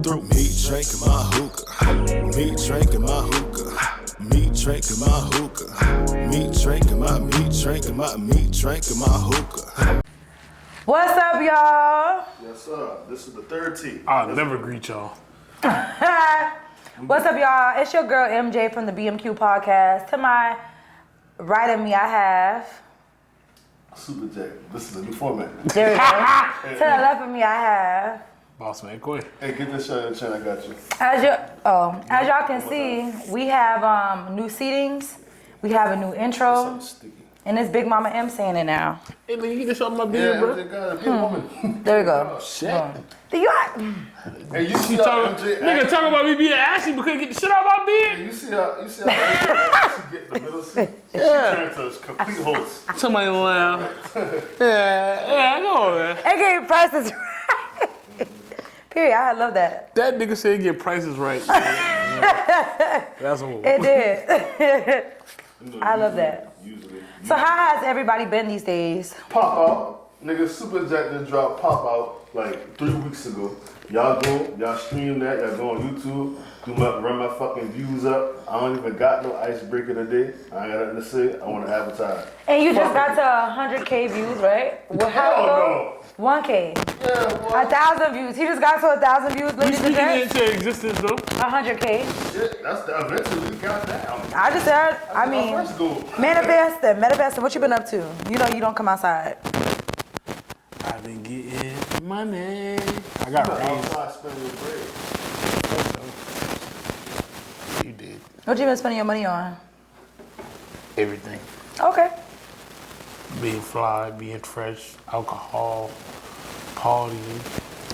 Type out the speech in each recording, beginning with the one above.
through. Me drinking my hookah. Me drinking my hookah. Me drinking my hookah. Me drinking my hookah. What's up, y'all? Yes, sir. This is the third T. I'll never greet y'all. What's up, y'all? It's your girl MJ from the BMQ podcast. To my right of me, I have. Super J. This is a new format. There we go. To the left of me, I have. Boss man, Quay. Hey, get this shot in the chin. I got you. As y'all can see, we have new seatings. We have a new intro. Something sticky. And it's Big Mama M saying it now. Hey, nigga, you can show my beard, bro. MJ got a big woman. There we go. Shit. Do you Hey, you see how MJ Nigga talking about me being ashy but couldn't get the shit out of my beard. You see how MJ she get in the middle seat? She turned to a complete host. Somebody laugh. Yeah, I know, man. AKA Prices Right. Period. I love that. That nigga said get prices right. That's a It did. I love that. Usually. So how has everybody been these days? Pop out. Nigga, Super Jack just dropped Pop Out like 3 weeks ago. Y'all stream that. Y'all go on YouTube. Run my fucking views up. I don't even got no icebreaker today. I ain't got nothing to say. I want to advertise. And you just got to 100K views, right? Well, how Hell it go? no. 1K. Yeah, boy. 1,000 views. He just got to 1,000 views. We Ladies and speaking gents. into existence, though. 100K. Shit, that's the eventually we got that. I just said, I mean, First goal. manifesting. What you been up to? You know you don't come outside. I've been getting money. I got raised. Outside spending your bread. You did. What you been spending your money on? Everything. Okay. Being fly, being fresh, alcohol, partying.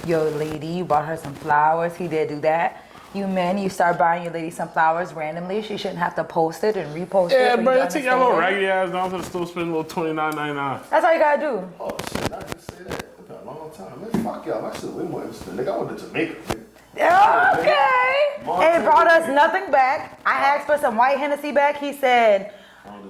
Yo, lady, you bought her some flowers. He did do that. You men, you start buying your lady some flowers randomly. She shouldn't have to post it and repost it. Yeah, for bro, you to you take your little understand. raggedy ass down to the store, spend a little $29.99. That's all you gotta do. Oh shit, I just say that. It's been a long time. Man, fuck y'all. My shit way more interesting. Nigga, I went to Jamaica. Nigga. Okay. And it brought us nothing back. I asked for some white Hennessy back. He said,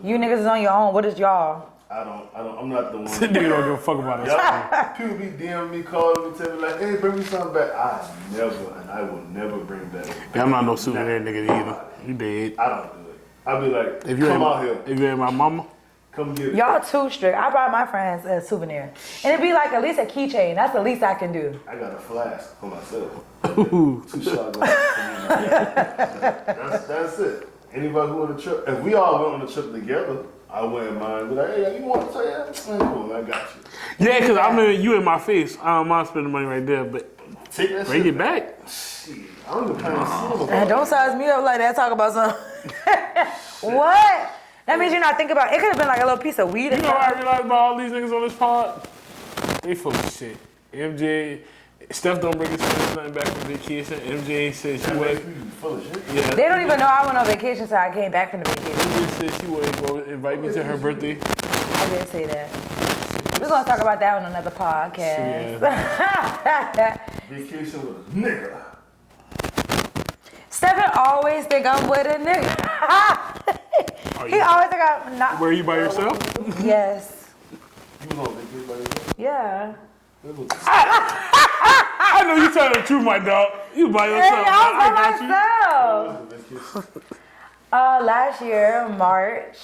you niggas is on your own. What is y'all? I'm not the one. This nigga don't give a fuck about us. Yep. People be DMing me, calling me, telling me like, hey, bring me something back. I will never bring back. Yeah, I'm not no souvenir nigga either. You dead. I don't do it. I'll be like, If you come ain't- out here. If you ain't my mama. Come get it. Y'all too strict. I brought my friends a souvenir. And it'd be like at least a keychain. That's the least I can do. I got a flask for myself. Ooh. 2 shots. That's it. Anybody who on the trip, if we all went on the trip together, I wouldn't mind. Be like, hey, you want to say that? Cool, I got you. Yeah, because I mean, you in my face. I don't mind spending money right there, but Take that bring shit it back. Shit, I don't even plan on seeing And don't size me up like that. Talk about something. What? That means you're not thinking about it. Could have been like a little piece of weed. You know what I realized about all these niggas on this pod? They full of shit. MJ, Steph don't bring his friends nothing back from vacation. MJ said she wasn't. full of shit. Yeah. They don't even know I went on vacation, so I came back from the vacation. MJ said she wasn't going to invite me to her birthday. I did say that. We're going to talk about that on another podcast. Vacation with a nigga. Stephen always think I'm with a nigga. He always think I'm not. Were you by yourself? Yes. You was on vacation by yourself? Yeah. I know you telling the truth, my dog. You by yourself. Hey, I was by got you. myself. Last year, March.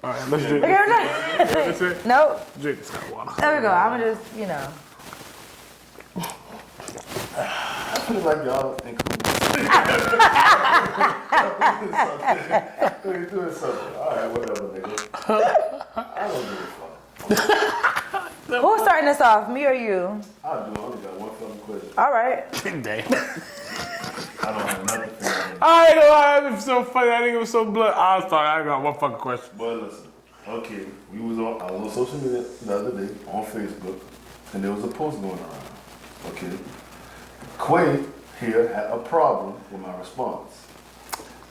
All right, let's drink. Look at That's it. Nope. Drink this hot water. There we go. I'm going to just, you know. I feel like y'all ain't cool. You're doing something. All right, whatever, nigga. I don't give a fuck. Who's starting this off, me or you? I'll do it. I only got one fucking question. All right. Damn. I don't have nothing for you. I ain't gonna lie, it was so funny. I think it was so blood. I was sorry, I got one fucking question. But listen, okay, I was on social media the other day on Facebook, and there was a post going around. Okay, Quay here had a problem with my response,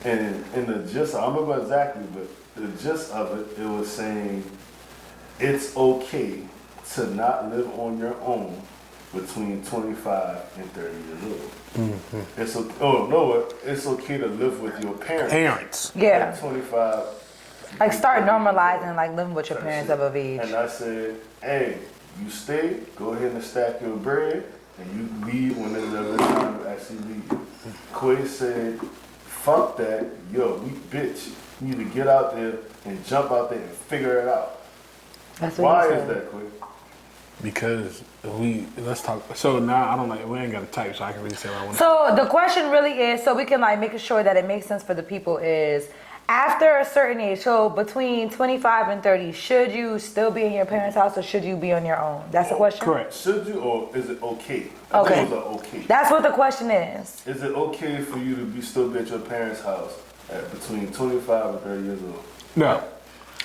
and in the gist, I don't remember exactly, but the gist of it, it was saying it's okay to not live on your own between 25 and 30 years old. Mm-hmm. It's okay to live with your parents. Yeah. At 25. Like start normalizing like living with your parents of age. And I said, hey, you stay, go ahead and stack your bread, and you leave when there's a time to actually leave. Quay said, fuck that, yo, we bitch. You need to get out there and jump out there and figure it out. That's what Why he is said. that, Quay? Because let's talk. So now I don't like, we ain't got to type, so I can really say what I want to. So the question really is, so we can like make sure that it makes sense for the people is, after a certain age, so between 25 and 30, should you still be in your parents' house or should you be on your own? That's the question? Correct. Should you or is it okay? Okay. Those are okay. That's what the question is. Is it okay for you to still be at your parents' house at between 25 and 30 years old? No.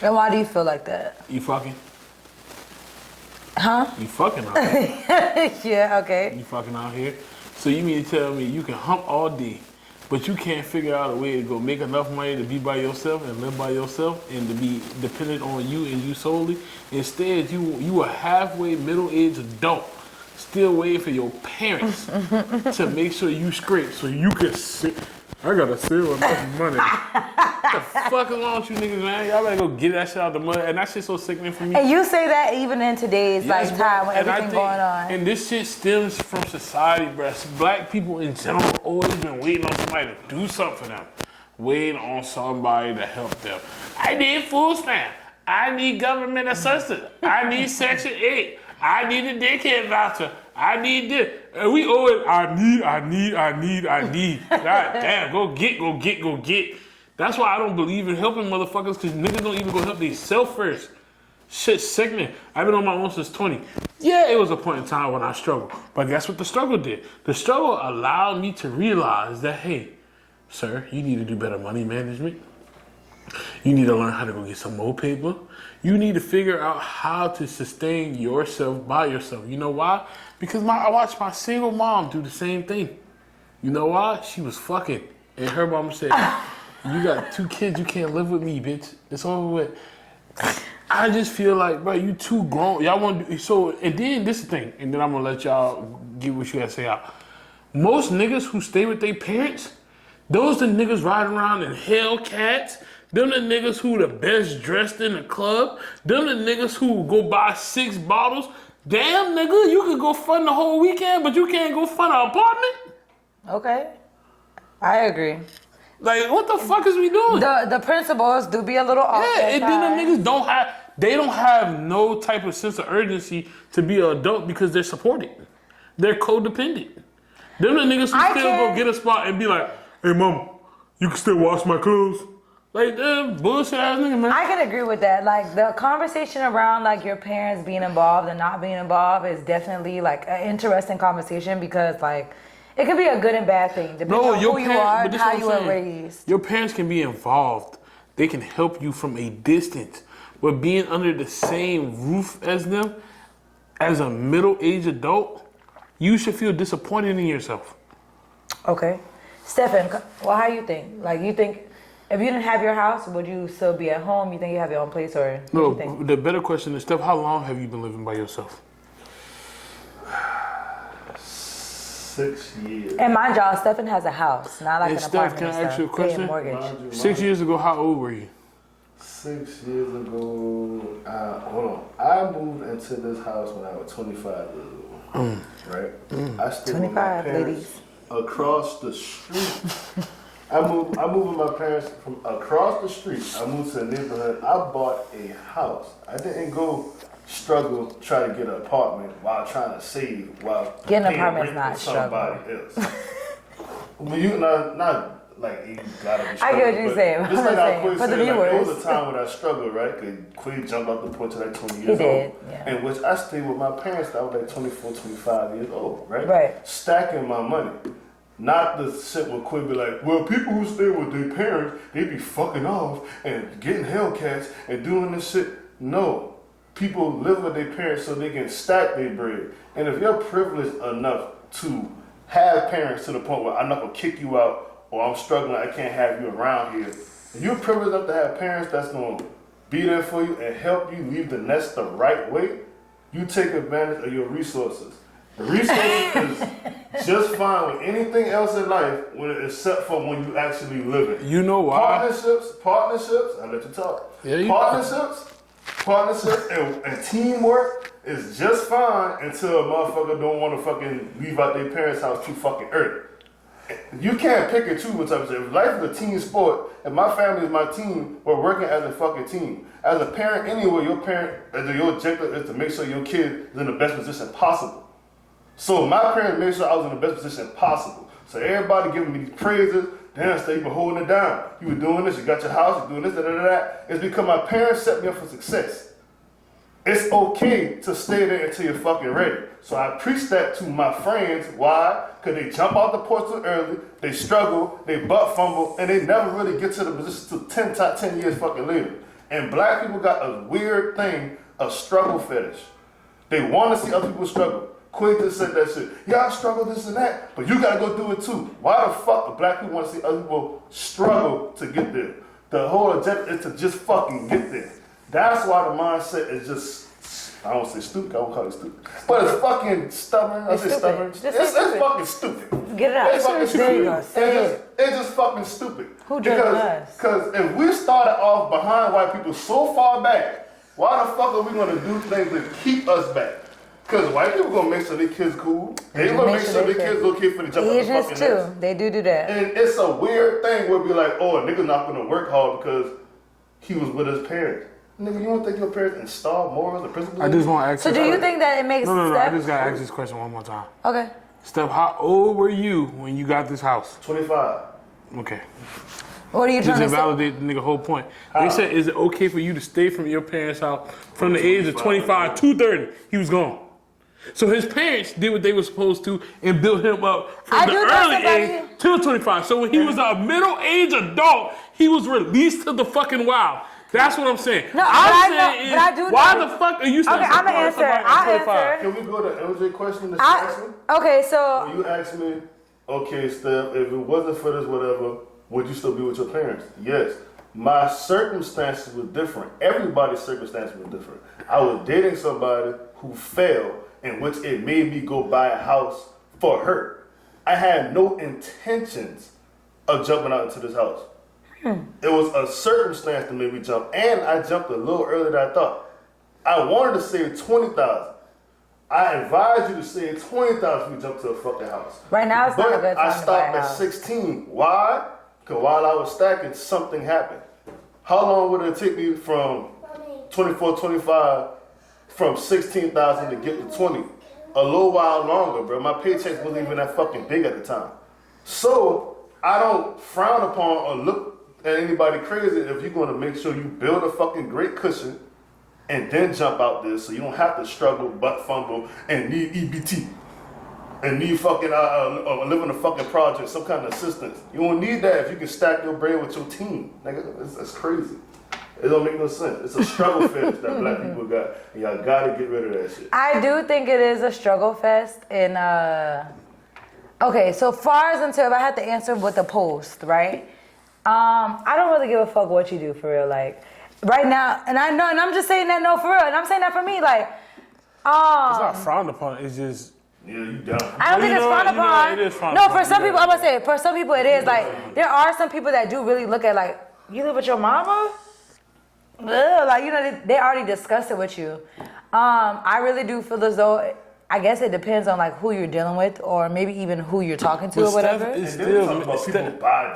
And why do you feel like that? You fucking? Huh? You fucking out here. Yeah, okay. You fucking out here. So you mean to tell me you can hump all day, but you can't figure out a way to go make enough money to be by yourself and live by yourself and to be dependent on you and you solely? Instead, you a halfway middle-aged adult still waiting for your parents to make sure you scrape so you can sit. I gotta save enough money. What the fuck is wrong with you niggas, man? Y'all better go get that shit out the mud. And that shit's so sickening for me. And you say that even in today's Yes, like bro. time with And I everything think- going on. And this shit stems from society, bro. Black people in general always been waiting on somebody to do something for them. Waiting on somebody to help them. I need food stamp. I need government assistance. I need Section 8. I need a daycare voucher. I need this. And we always, I need. God damn, go get. That's why I don't believe in helping motherfuckers, because niggas don't even go help themselves first. Shit's sickening. I've been on my own since 20. Yeah, it was a point in time when I struggled. But guess what the struggle did? The struggle allowed me to realize that, hey, sir, you need to do better money management. You need to learn how to go get some more paper. You need to figure out how to sustain yourself by yourself. You know why? Because I watched my single mom do the same thing. You know why? She was fucking. And her mama said, you got 2 kids, you can't live with me, bitch. It's over with. I just feel like, bro, you too grown. Y'all want to do so. And then this is the thing. And then I'm going to let y'all get what you got to say out. Most niggas who stay with their parents, those the niggas riding around in Hellcats. Them the niggas who the best dressed in the club. Them the niggas who go buy 6 bottles. Damn, nigga, you could go fund the whole weekend, but you can't go fund an apartment? Okay. I agree. Like, what the fuck is we doing? The principles do be a little off. Yeah, and then sometimes. the niggas don't have no type of sense of urgency to be an adult because they're supported. They're codependent. Them the niggas who still go get a spot and be like, hey, mom, you can still wash my clothes. Like, bullshit ass nigga, man. I can agree with that. Like, the conversation around, like, your parents being involved and not being involved is definitely, like, an interesting conversation because, like, it could be a good and bad thing, depending on who you are and how you were raised. Your parents can be involved. They can help you from a distance. But being under the same roof as them, as a middle-aged adult, you should feel disappointed in yourself. Okay. Stephen, well, how you think? Like, you think if you didn't have your house, would you still be at home? You think you have your own place, or what do you think? No, the better question is, Steph, how long have you been living by yourself? 6 years. And mind y'all, Stephen has a house, not like And an Steph, apartment. can I and ask you a stuff. Paying question? mortgage. 6 years ago, how old were you? 6 years ago, hold on. I moved into this house when I was 25 years old. Right? I stayed with my 25, parents ladies. across the street. I moved with my parents from across the street. I moved to the neighborhood. I bought a house. I didn't go struggle try to get an apartment while trying to save while Getting an paying apartment's rent not for somebody else. But you not like you gotta be struggling. I get what you're saying. Just I'm like saying, Quay for the said, like, there viewers. was a time when I struggled, right? Because Quay jumped off the porch at like 20 He years did, old. yeah. And which I stayed with my parents that I was like 24, 25 years old, right? Right. Stacking my money. Not the shit where Quay be like, well, people who stay with their parents, they be fucking off and getting Hellcats and doing this shit. No. People live with their parents so they can stack their bread. And if you're privileged enough to have parents to the point where I'm not gonna kick you out or I'm struggling, I can't have you around here. If you're privileged enough to have parents that's gonna be there for you and help you leave the nest the right way, you take advantage of your resources. The resources is just fine with anything else in life except for when you actually live it. You know why? Partnerships, I let you talk. Yeah, you Partnerships and teamwork is just fine until a motherfucker don't want to fucking leave out their parents' house too fucking early. You can't pick and choose what type of shit. If life is a team sport, and my family is my team, we're working as a fucking team. As a parent, anyway, your objective is to make sure your kid is in the best position possible. So my parents made sure I was in the best position possible. So everybody giving me these praises. Damn, Steve, you been holding it down. You were doing this, you got your house, you're doing this, da. It's because my parents set me up for success. It's okay to stay there until you're fucking ready. So I preach that to my friends. Why? Because they jump out the porch too early, they struggle, they butt fumble, and they never really get to the position till 10 years fucking later. And black people got a weird thing, a struggle fetish. They want to see other people struggle. Quay just said that shit. Yeah, I struggle this and that, but you gotta go do it too. Why the fuck do black people want to see other people struggle to get there? The whole objective is to just fucking get there. That's why the mindset is just, I don't say stupid, I won't call it stupid. But it's fucking stubborn. I say stubborn. It's fucking stupid. Get it out. It's fucking There you go. stupid. It's just fucking stupid. Who did us? Because if we started off behind white people so far back, why the fuck are we gonna do things that keep us back? Because white people gonna make sure their kids cool. They gonna make sure their kids okay for the jump out the Asians fucking too. nest. They do that. And it's a weird thing where we like, oh, a nigga not gonna work hard because he was with his parents. Nigga, you don't think your parents install morals and principles? I just want to ask. So do you think that it makes No. Steph? I just gotta ask this question one more time. Okay. Steph, how old were you when you got this house? 25. Okay. What are you Just trying to say? invalidate the nigga whole point. They said, is it okay for you to stay from your parents' house from the age of 25 to 30? He was gone. So his parents did what they were supposed to and built him up from the early age till 25. So when he was a middle-aged adult, he was released to the fucking wild. That's what I'm saying. No, I'm saying is, why the fuck are you still Okay, I'm gonna answer. I'll answer. Can we go to LJ question that you asked me? Okay, so When you asked me, okay, Steph, if it wasn't for this, whatever, would you still be with your parents? Yes. My circumstances were different. Everybody's circumstances were different. I was dating somebody who failed, in which it made me go buy a house for her. I had no intentions of jumping out into this house. It was a circumstance that made me jump, and I jumped a little earlier than I thought. I wanted to save $20,000. I advise you to save $20,000 if you jump to a fucking house. right now it's not a good But I time to buy stopped a at house. 16. Why? Because while I was stacking, something happened. How long would it take me from 24, 25, from 16,000 to get to 20? A little while longer, bro. My paychecks wasn't even that fucking big at the time. So I don't frown upon or look at anybody crazy if you're going to make sure you build a fucking great cushion and then jump out there so you don't have to struggle, butt fumble, and need EBT. And need fucking, live in a fucking project, some kind of assistance. You don't need that if you can stack your brain with your team. Nigga, that's crazy. It don't make no sense. It's a struggle fest that black people got. And y'all gotta get rid of that shit. I do think it is a struggle fest. And, okay, so far as until if I had to answer with a post, right? I don't really give a fuck what you do for real. Like, right now, and I know, and I'm just saying that no for real. And I'm saying that for me, like, It's not frowned upon. It's just. Yeah, you dumb. I don't think it's frowned upon. It is frowned No, upon. for some people, I'm gonna say, for some people it is. Like, there are some people that do really look at, like, you live with your mama? Ugh, like, you know, they already discussed it with you. I really do feel as though, I guess it depends on, like, who you're dealing with or maybe even who you're talking to or whatever.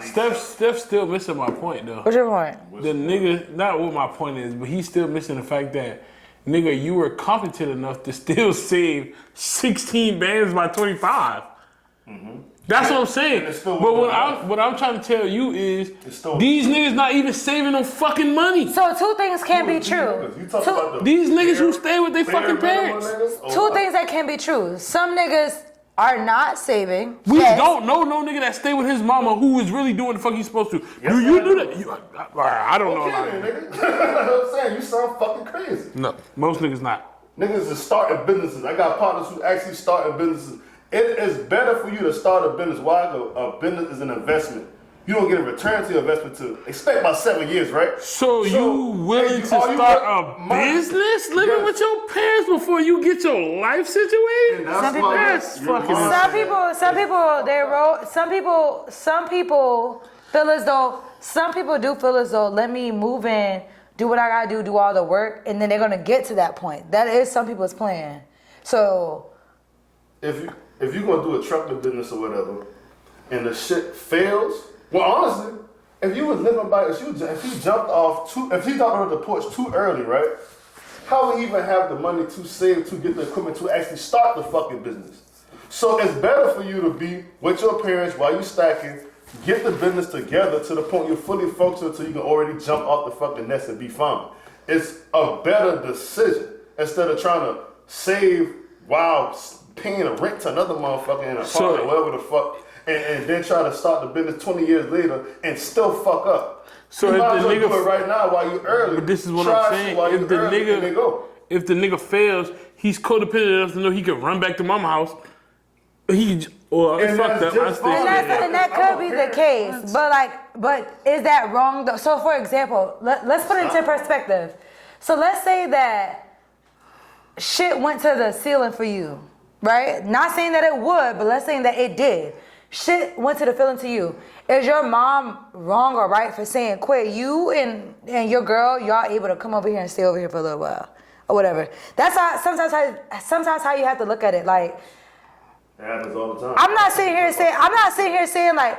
Steph's still missing my point, though. What's your point? The nigga, not what my point is, but he's still missing the fact that, nigga, you were competent enough to still save 16 bands by 25. That's what I'm saying. But what I'm trying to tell you is, these niggas not even saving no fucking money. So two things can be true. These niggas who stay with their fucking parents. Two things that can be true. Some niggas are not saving. We don't know no nigga that stay with his mama who is really doing the fuck he's supposed to. Do you do that? I don't know. I'm saying, you sound fucking crazy. No, most niggas not. Niggas is starting businesses. I got partners who actually starting businesses. It is better for you to start a business. Why? A business is an investment. You don't get a return to your investment to expect about 7 years, right? So you willing to start a business living with your parents before you get your life situated? Some people feel as though let me move in, do what I gotta do all the work, and then they're gonna get to that point. That is some people's plan. So if you gonna do a trucking business or whatever, and the shit fails, well, honestly, if you was living by, if you jumped off the porch too early, right? How would he even have the money to save to get the equipment to actually start the fucking business? So it's better for you to be with your parents while you stacking, get the business together to the point you're fully functional so you can already jump off the fucking nest and be fine. It's a better decision instead of trying to save while paying a rent to another motherfucker in an apartment, whatever the fuck, and then try to start the business 20 years later and still fuck up. So you might if the nigga do it right now while you early. But this is what I'm saying. If the nigga fails, he's codependent enough to know he can run back to mama's house. He fucked up. And that could be the case. But is that wrong though? So for example, let's put it into perspective. So let's say that shit went to the ceiling for you, right? Not saying that it would, but let's say that it did. Shit went to the ceiling to you. Is your mom wrong or right for saying, quit, you and your girl, y'all able to come over here and stay over here for a little while? Or whatever. That's sometimes how you have to look at it. Like, it happens all the time. I'm not sitting here saying like,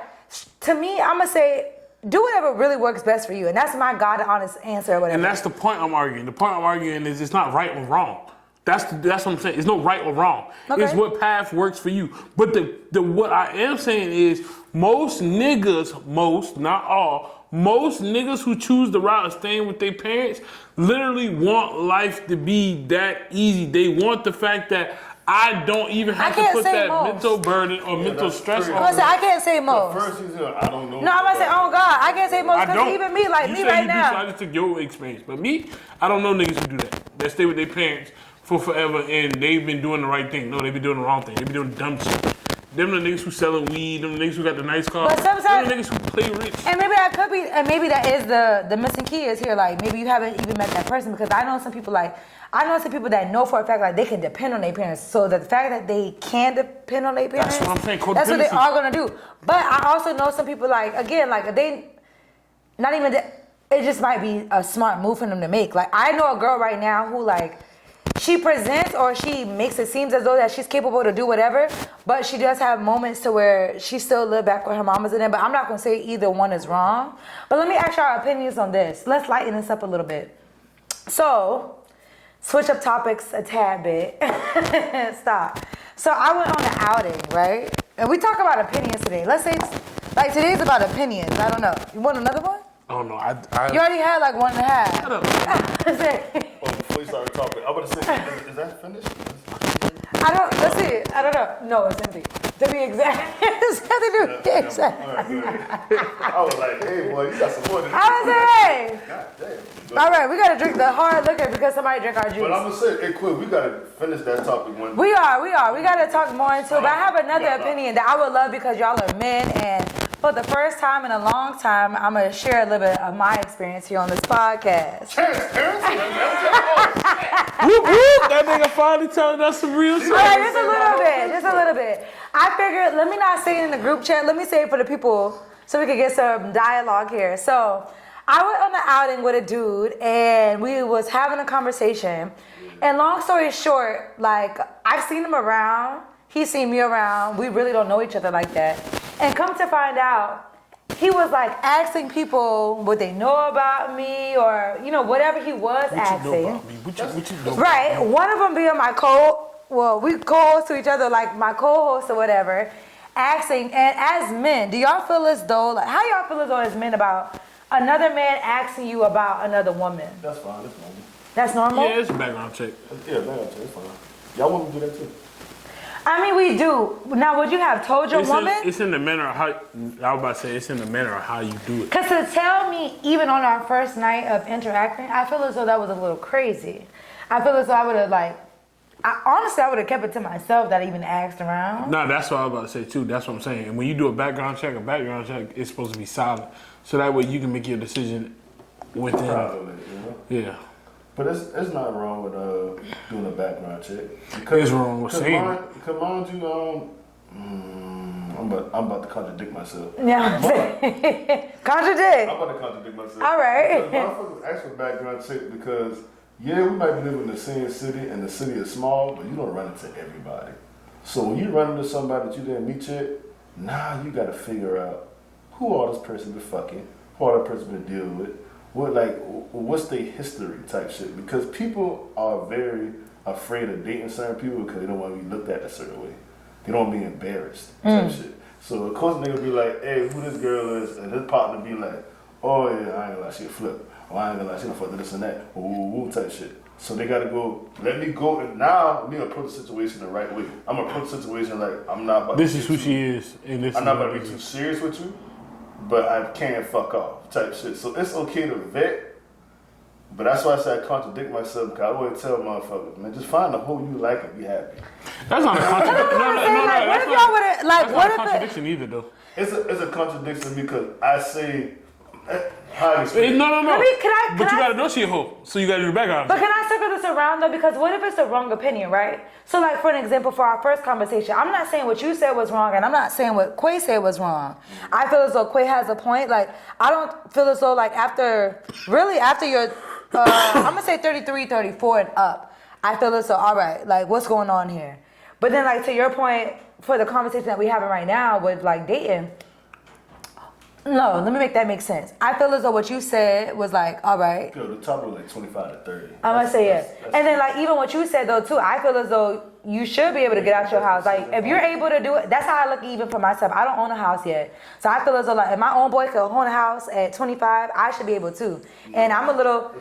to me, I'm gonna say, do whatever really works best for you. And that's my God honest answer or whatever. And that's the point I'm arguing. The point I'm arguing is it's not right or wrong. That's what I'm saying. It's no right or wrong. Okay. It's what path works for you. But the what I am saying is most niggas, not all, most niggas who choose the route of staying with their parents literally want life to be that easy. They want the fact that I don't even have to put that mental burden or mental stress on. I can't say most. The first reason, I don't know. No, I'm gonna say, oh God, I can't say most because even me, like me right now. So I just took your experience. But me, I don't know niggas who do that. They stay with their parents for forever and they've been doing the right thing. No, they've been doing the wrong thing. They've been doing dumb shit. Them the niggas who selling weed, them the niggas who got the nice car. But sometimes, them the niggas who play rich. And maybe that could be, and maybe that is the missing key is here. Like maybe you haven't even met that person because I know some people that know for a fact like they can depend on their parents. So the fact that they can depend on their parents, that's what I'm saying. That's what they are gonna do. But I also know some people like they, not even that. It just might be a smart move for them to make. Like I know a girl right now who like. She presents or she makes it seem as though that she's capable to do whatever, but she does have moments to where she still live back with her mamas and them. But I'm not gonna say either one is wrong. But let me ask y'all opinions on this. Let's lighten this up a little bit. So, switch up topics a tad bit. Stop. So I went on an outing, right? And we talk about opinions today. Let's say like today's about opinions. I don't know. You want another one? Oh no, You already had like 1.5. Shut up. Before you started talking, I would have said, is that finished? Let's see. I don't know. No, it's empty. To be exact. It's nothing to do. Exactly. I was like, hey, boy, you got some more than I was like, hey. God damn. All right, we got to drink the hard liquor because somebody drank our juice. But I'm going to say, hey, quick, we got to finish that topic one. We are. We got to talk more into it. But I have another opinion that I would love because y'all are men and for the first time in a long time, I'm going to share a little bit of my experience here on this podcast. Transparency? Whoop, whoop. That nigga finally telling us some real shit. All right, just a little bit. I figured, let me not say it in the group chat. Let me say it for the people so we can get some dialogue here. So I went on an outing with a dude and we was having a conversation. And long story short, like I've seen him around. He's seen me around. We really don't know each other like that. And come to find out, he was like asking people what they know about me or, you know, whatever he was asking. What you know about me? What you know right. about me? One of them being we co-host to each other, like my co-host or whatever, asking. And as men, do y'all feel as though, like, how y'all feel as though as men about another man asking you about another woman? That's fine. That's normal. That's normal? Yeah, it's a background check. Yeah, background check. It's fine. Y'all want me to do that too? I mean, we do. Now, would you have told your woman? It's in the manner of how, I was about to say, it's in the manner of how you do it. Because to tell me, even on our first night of interacting, I feel as though that was a little crazy. I feel as though I would have, honestly, I would have kept it to myself that I even asked around. No, that's what I was about to say, too. That's what I'm saying. And when you do a background check is supposed to be solid. So that way you can make your decision within. Yeah. But it's not wrong with doing a background check. It's wrong with saying it. Mind you, I'm about to contradict myself. Yeah, contradict. I'm about to contradict myself. All right. Because motherfuckers ask for background check because, yeah, we might be living in the same city and the city is small, but you don't run into everybody. So when you run into somebody that you didn't meet yet, now you got to figure out who all this person been fucking, who all that person been dealing with, what's their history type shit. Because people are very afraid of dating certain people because they don't want to be looked at a certain way. They don't want to be embarrassed type shit. So of course nigga be like, hey, who this girl is? And his partner be like, oh yeah, I ain't gonna lie, she a flip. Oh, I ain't gonna lie, she done fucked this and that. Woo type shit. So they gotta go, let me go, and now me approach the situation the right way. I'm gonna approach the situation like, I'm not about this is who she is, and this I'm is not about to be too serious with you, but I can't fuck off type shit. So it's okay to vet, but that's why I say I contradict myself, because I always tell motherfuckers, man, just find the hoe you like and be happy. That's not a contradiction. What if contradiction either, though. It's a contradiction because I say, how you say No. Maybe, but you gotta know she a hoe, so you gotta do the background. But can I circle this around though? Because what if it's the wrong opinion, right? So like for an example, for our first conversation, I'm not saying what you said was wrong, and I'm not saying what Quay said was wrong. I feel as though Quay has a point. Like I don't feel as though like after your, I'm gonna say 33, 34 and up, I feel as though all right, like what's going on here? But then like to your point, for the conversation that we having right now with like dating. No, let me make that make sense. I feel as though what you said was like, all right. Yo, the top was like 25 to 30. I'm gonna say yes. And then like even what you said though too, I feel as though you should be able to get out your house. Like if you're able to do it, that's how I look even for myself. I don't own a house yet. So I feel as though like if my own boy could own a house at 25, I should be able to. And I'm a little,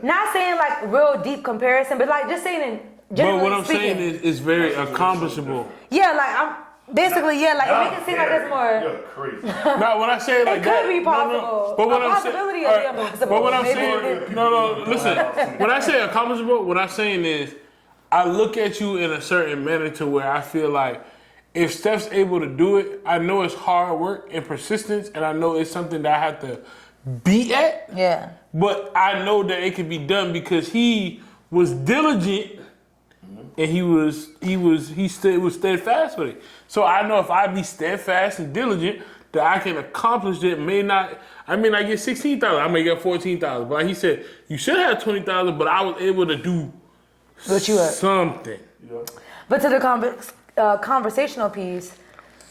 not saying like real deep comparison, but like just saying in generally But what I'm speaking, saying is very accomplishable. yeah, like I'm basically, yeah, like it makes it seem like it's more. You're crazy. No, when I say it like It that, could be possible. No. But what A I'm possibility saying, of the impossible. But what I'm Maybe saying, no, listen. When I say accomplishable, what I'm saying is, I look at you in a certain manner to where I feel like if Steph's able to do it, I know it's hard work and persistence, and I know it's something that I have to be at. Yeah. But I know that it can be done because he was diligent. And he was steadfast with it. So I know if I be steadfast and diligent, that I can accomplish it. I may not get 16,000. I may get 14,000. But like he said, you should have 20,000. But I was able to do something. But to the conversational piece,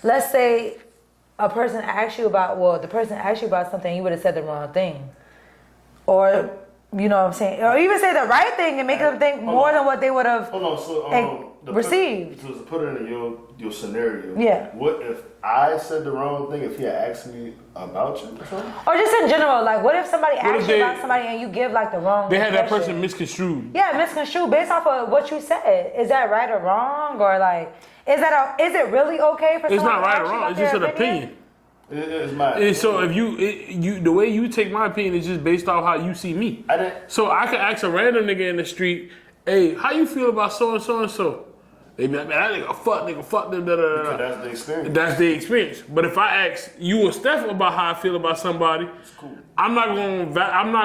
let's say the person asked you about something, you would have said the wrong thing, or. You know what I'm saying? Or even say the right thing and make them think more than what they would have received. So to put it in your scenario, yeah. What if I said the wrong thing if he had asked me about you or something? Or just in general, like what if somebody asks you about somebody and you give like the wrong They had that impression? person misconstrued. Yeah, misconstrued based off of what you said. Is that right or wrong? Or like, is it really okay for someone to ask you about It's not right or wrong. their It's just an opinion. It's my And so if you the way you take my opinion is just based off how you see me. So I can ask a random nigga in the street, hey, how you feel about so and so and so? They be like, man, that nigga fuck them, da da da. That's the experience. That's the experience. But if I ask you or Steph about how I feel about somebody, cool. I'm not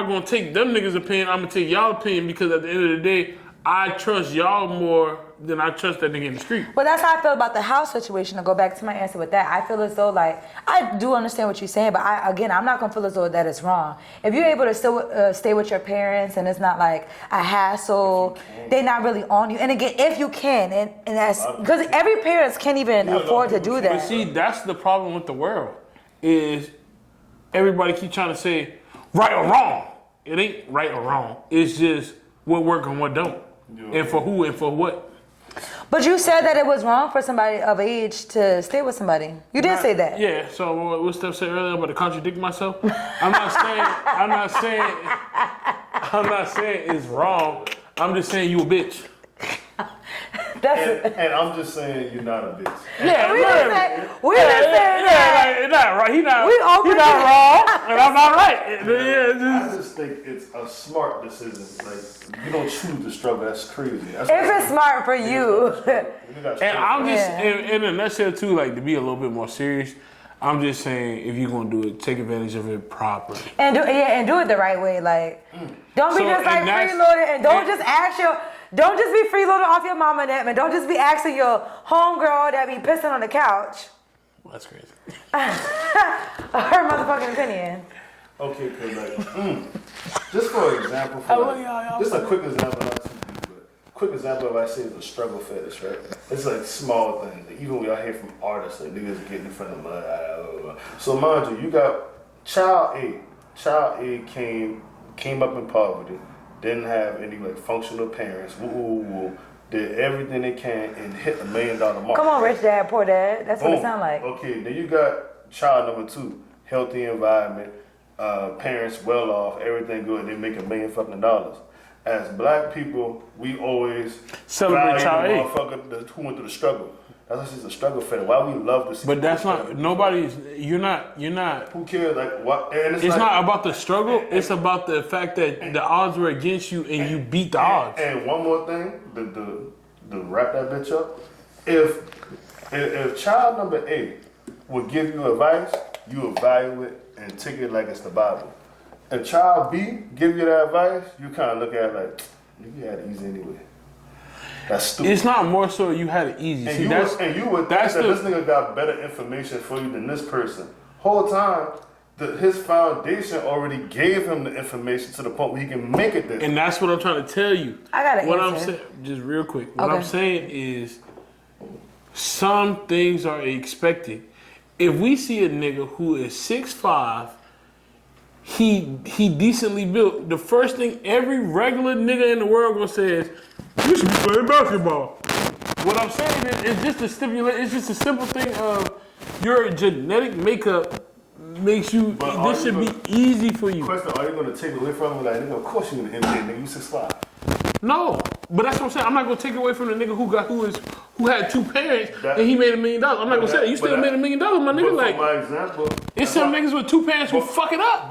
gonna take them niggas' opinion. I'm gonna take y'all opinion because at the end of the day, I trust y'all more than I trust that nigga in the street. But that's how I feel about the house situation. To go back to my answer with that, I feel as though like I do understand what you're saying, but I'm not gonna feel as though that is wrong. If you're able to still stay with your parents and it's not like a hassle, they're not really on you. And again, if you can, and that's because every parent can't even afford to do that. But see, that's the problem with the world is everybody keep trying to say right or wrong. It ain't right or wrong. It's just what work and what don't, and for who and for what. But you said that it was wrong for somebody of age to stay with somebody. You did say that. Yeah. So what Steph said earlier, I'm about to contradict myself. I'm not saying it's wrong. I'm just saying you a bitch. And I'm just saying you're not a bitch. Yeah, we didn't say that. Like, not right. He not wrong, and I'm not right. I just think it's a smart decision. Like you don't choose to struggle. That's crazy. If it's smart for you. And I'm just in a nutshell too. Like to be a little bit more serious. I'm just saying if you're gonna do it, take advantage of it properly. And do it the right way. Like don't be just like freeloaded and don't just be freeloaded off your mama and them, and don't just be asking your homegirl that be pissing on the couch. That's crazy. Her motherfucking opinion. Okay, cause like, just for example, just a quick example, not too deep, but quick example of I say is a struggle fetish, right? It's like small things. Even when I hear from artists, like niggas getting in front of mud. So mind you, you got child A. Child A came up in poverty, didn't have any like functional parents. Did everything they can and hit $1 million mark. Come on, rich dad, poor dad. That's what it sounds like. Okay, then you got child number 2, healthy environment, parents well off, everything good. They make $1 million fucking dollars. As black people, we always celebrate child A. Motherfucker who went through the struggle. That's just a struggle for them. Why we love to see. But that's not nobody's. You're not. Who cares? Like what? And it's like, not about the struggle. It's about the fact that the odds were against you and you beat the odds. And one more thing, to wrap that bitch up. If child number A would give you advice, you evaluate and take it like it's the Bible. If child B give you that advice, you kind of look at it like, you had it easy anyway. That's stupid. It's not more so you had it easy. And See, you would think that this nigga got better information for you than this person. Whole time, his foundation already gave him the information to the point where he can make it there. And that's what I'm trying to tell you. I got an What answer. I'm saying, just real quick. What I'm saying is, some things are expected. If we see a nigga who is 6'5", he decently built. The first thing every regular nigga in the world gonna say is, "You should be playing basketball." What I'm saying is, it's just a simple thing of your genetic makeup makes you. This should be easy for you. Question: are you gonna take away from him? Like, nigga, of course you in the NBA, nigga. You 6'5". No, but that's what I'm saying. I'm not gonna take away from the nigga who had 2 parents and he made $1 million. I'm not gonna say that. You still made $1 million, my nigga. Like, for my example, it's some niggas with 2 parents who fuck it up.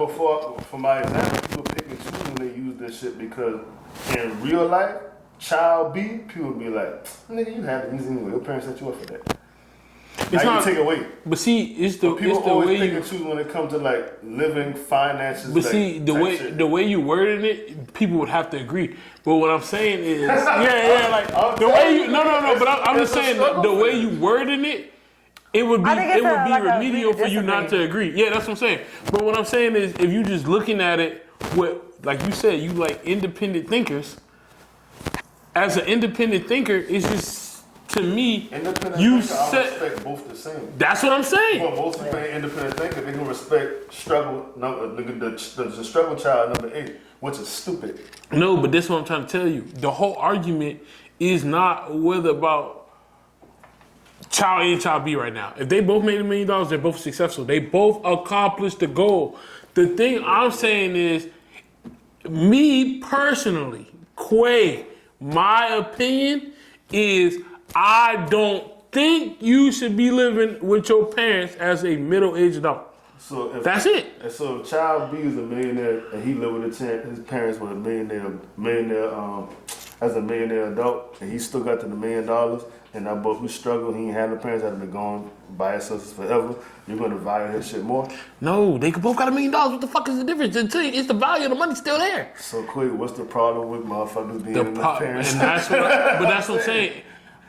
For my example, people pick and choose when they use this shit because in real life, child B, people be like, nigga, you have it easy anyway. Your parents set you up for that. It's not take away. But see, it's the always way pick you and choose when it comes to like living finances. But see, the way you wording it, people would have to agree. But what I'm saying is, like the way you but I'm just saying the way you wording it, it would be remedial for you not to agree. Yeah, that's what I'm saying. But what I'm saying is, if you just looking at it with, like you said, you like independent thinkers. As an independent thinker, it's just. To me, I respect both the same. That's what I'm saying. Well, most people ain't independent thinking. They can respect the struggle child number 8, which is stupid. No, but this is what I'm trying to tell you. The whole argument is not whether about child A and child B right now. If they both made $1 million, they're both successful. They both accomplished the goal. The thing I'm saying is, me personally, Quay, my opinion is, I don't think you should be living with your parents as a middle-aged adult. That's it. And so if child B is a millionaire and he lived with his parents with a millionaire as a millionaire adult, and he still got to the $1 million, and that boy who struggled, he ain't had no parents that have been gone by himself forever, you're gonna value his shit more? No, they both got $1 million. What the fuck is the difference? It's the value of the money still there. So quick, what's the problem with motherfuckers being with their parents? And that's what I'm saying.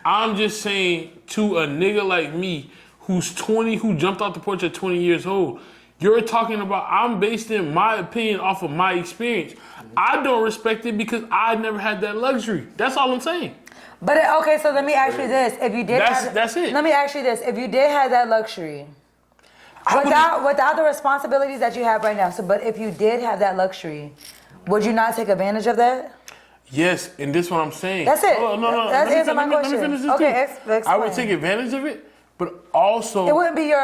I'm just saying to a nigga like me who's 20, who jumped off the porch at 20 years old, you're talking about, I'm basing my opinion off of my experience. I don't respect it because I never had that luxury. That's all I'm saying. But okay, so let me ask you this: if you did, that's it. Let me ask you this: if you did have that luxury, without the responsibilities that you have right now, but if you did have that luxury, would you not take advantage of that? Yes, and this is what I'm saying. That's it. Oh, no. That's answer my question. Let me finish this okay, too. I would take advantage of it, but also it wouldn't be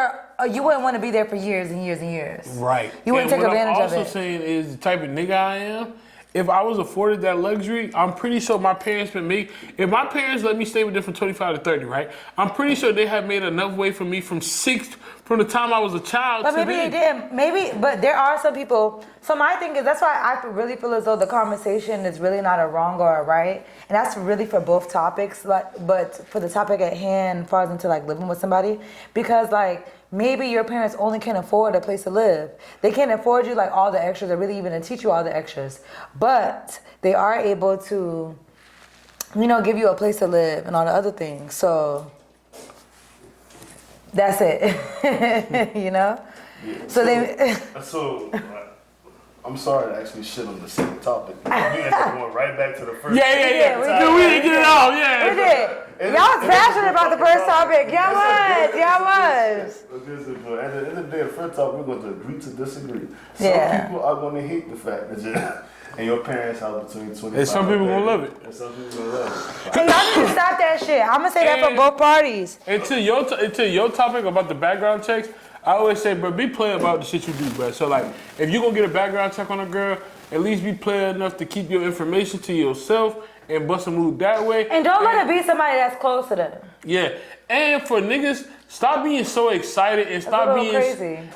you wouldn't want to be there for years and years and years. Right. You wouldn't take advantage of it. What I'm also saying is the type of nigga I am. If I was afforded that luxury, I'm pretty sure my parents would make. If my parents let me stay with them from 25 to 30, right? I'm pretty sure they have made enough way for me from the time I was a child. But maybe they didn't. Maybe, but there are some people. So my thing is, that's why I really feel as though the conversation is really not a wrong or a right, and that's really for both topics. But for the topic at hand, falls into like living with somebody, because like. Maybe your parents only can afford a place to live. They can't afford you like all the extras or really even to teach you all the extras. But they are able to, give you a place to live and all the other things. So That's it. You know? Yeah. So I'm sorry to actually shit on the same topic. We ended up going right back to the first. Yeah. we didn't get it off. Yeah. We did. Y'all was passionate about the first topic. Y'all was. At the end of the day, the first topic, we're going to agree to disagree. Yeah. Some people are going to hate the fact that and your parents have between 25 And some people gonna love it. And some people gonna love it. Hey, y'all need to stop that shit. I'm gonna say that for both parties. And to your topic about the background checks, I always say, bro, be player about the shit you do, bro. So like, if you gonna get a background check on a girl, at least be player enough to keep your information to yourself and bust a move that way. And don't let it be somebody that's close to them. Yeah, and for niggas, stop being so excited and stop basing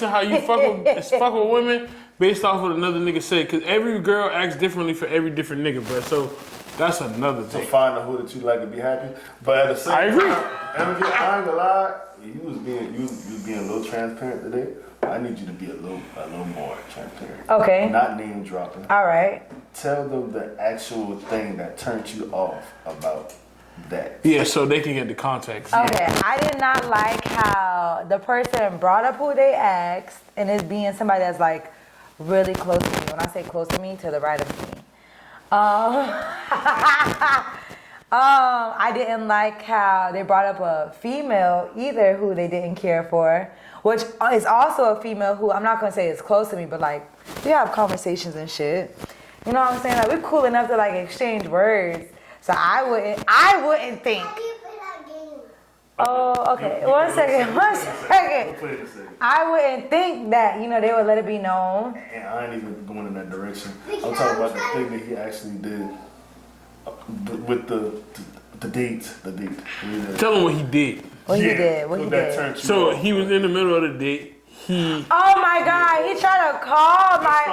how you fuck with women based off what another nigga said. Cause every girl acts differently for every different nigga, bro. So that's another thing. To find out who that you like and be happy. But at the same I agree. time, I ain't gonna lie, you was being a little transparent today. I need you to be a little more transparent. Okay. Not name dropping. All right. Tell them the actual thing that turned you off about that. Yeah, so they can get the context. Okay, I did not like how the person brought up who they asked, and it's being somebody that's like really close to me. When I say close to me, to the right of me. I didn't like how they brought up a female either who they didn't care for, which is also a female who I'm not gonna say is close to me, but like we have conversations and shit. You know what I'm saying? Like we're cool enough to like exchange words. So I wouldn't think. Oh, okay. One second. I wouldn't think that, they would let it be known. And I ain't even going in that direction. I'm talking about the thing that he actually did with the date. Tell him what he did. What he did. So he was in the middle of the date. Oh my God, he tried to call my.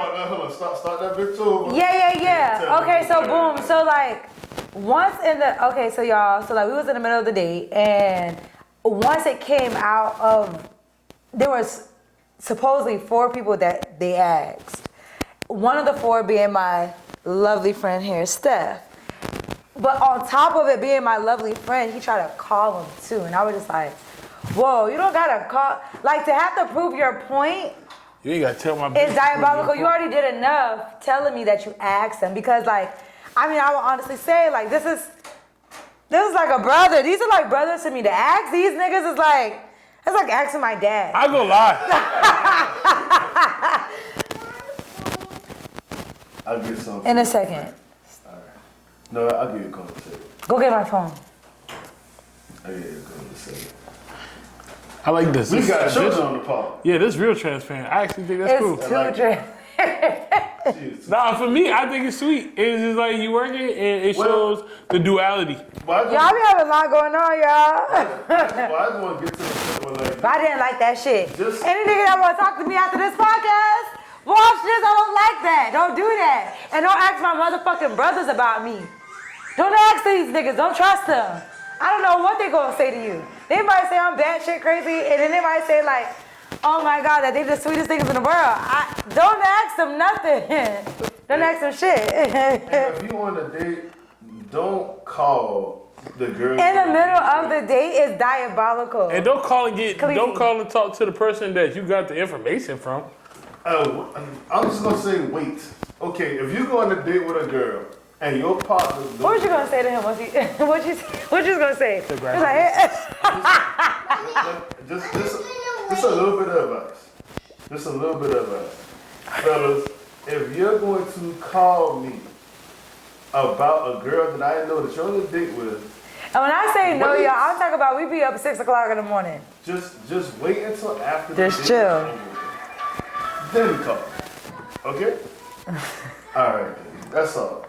Start that bitch over. Yeah. Okay, so boom. So like, so like we was in the middle of the date, and once it came out of, there was supposedly 4 people that they asked. One of the 4 being my lovely friend here, Steph. But on top of it being my lovely friend, he tried to call him too, and I was just like, whoa, you don't gotta call. Like, to have to prove your point. You ain't gotta tell my It's diabolical. You already did enough telling me that you asked him, because like, I will honestly say, like, this is like a brother. These are like brothers to me. To ask these niggas is like, it's like asking my dad. I go lie. I'll get some. In a second. All right. No, I'll give you a call in a second. Go get my phone. I'll give you a call in a second. I like this. We got children on the pod. Yeah, this is real transparent. I actually think that's cool. It's too transparent. Nah, for me, I think it's sweet. It's just like you working, and it shows the duality. Y'all be having a lot going on, y'all. I just want to get to the point where, like, But I didn't like that shit. Just- Any nigga that want to talk to me after this podcast, watch this. I don't like that. Don't do that. And don't ask my motherfucking brothers about me. Don't ask these niggas. Don't trust them. I don't know what they gonna say to you. They might say I'm batshit crazy, and then they might say like, oh my God, that they the sweetest things in the world. Don't ask them nothing. Don't ask them shit. and if you on a date, don't call the girl. In the middle of the date is diabolical. And don't call and talk to the person that you got the information from. Oh, I'm just gonna say wait. Okay, if you go on a date with a girl and your partner. What was you gonna say to him? What you gonna say? He's like, just a little bit of advice. Just a little bit of advice. Fellas, if you're going to call me about a girl that I know that you're on a date with. and when I say no, y'all, I'm talking about we be up 6 o'clock in the morning. Just wait until after Just the date chill. is over. Then call. Okay? Alright, that's all.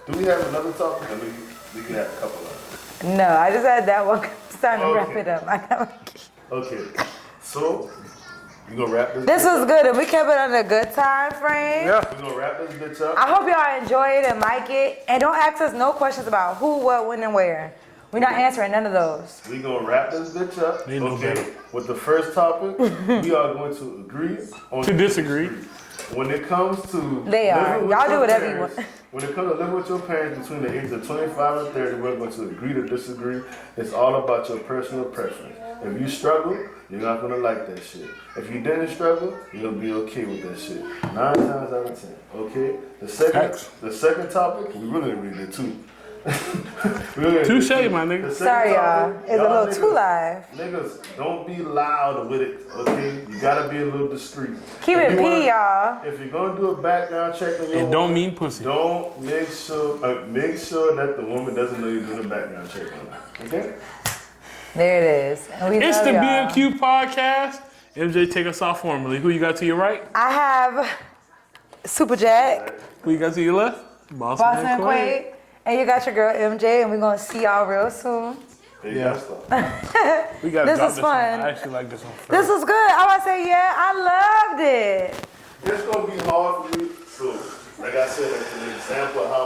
Do we have another topic? I mean, we can have a couple of them. No, I just had that one. It's time to wrap it up. Okay. So, you gonna wrap this? This was good, and we kept it on a good time frame. Yeah. We gonna wrap this bitch up. I hope y'all enjoy it and like it. And don't ask us no questions about who, what, when, and where. We're not answering none of those. We gonna wrap this bitch up. They know better. With the first topic, we are going to agree on To disagree. when it comes to They are. living with Y'all do your whatever you parents, want. When it comes to living with your parents between the ages of 25 and 30, we're going to agree to disagree. It's all about your personal preference. If you struggle, you're not going to like that shit. If you didn't struggle, you'll be okay with that shit. 9 times out of 10. Okay? The second topic, we really agreed to too. Touche, my nigga. Sorry, y'all. It's a little too live. Niggas, don't be loud with it, okay? You gotta be a little discreet. Keep it P, y'all. If you're gonna do a background check on your It don't woman, mean pussy. don't make sure that the woman doesn't know you're doing a background check on her. Okay? There it is. And we It's love the y'all. BMQ podcast. MJ, take us off formally. Who you got to your right? I have Super Jack, Who you got to your left? Boston and Quaid. And you got your girl MJ, and we're going to see y'all real soon. Yeah. We got This drop is this one. fun. I actually like this one first. This was good. I want to say, yeah, I loved it. It's gonna be hard for me. So, like I said, that's an example of how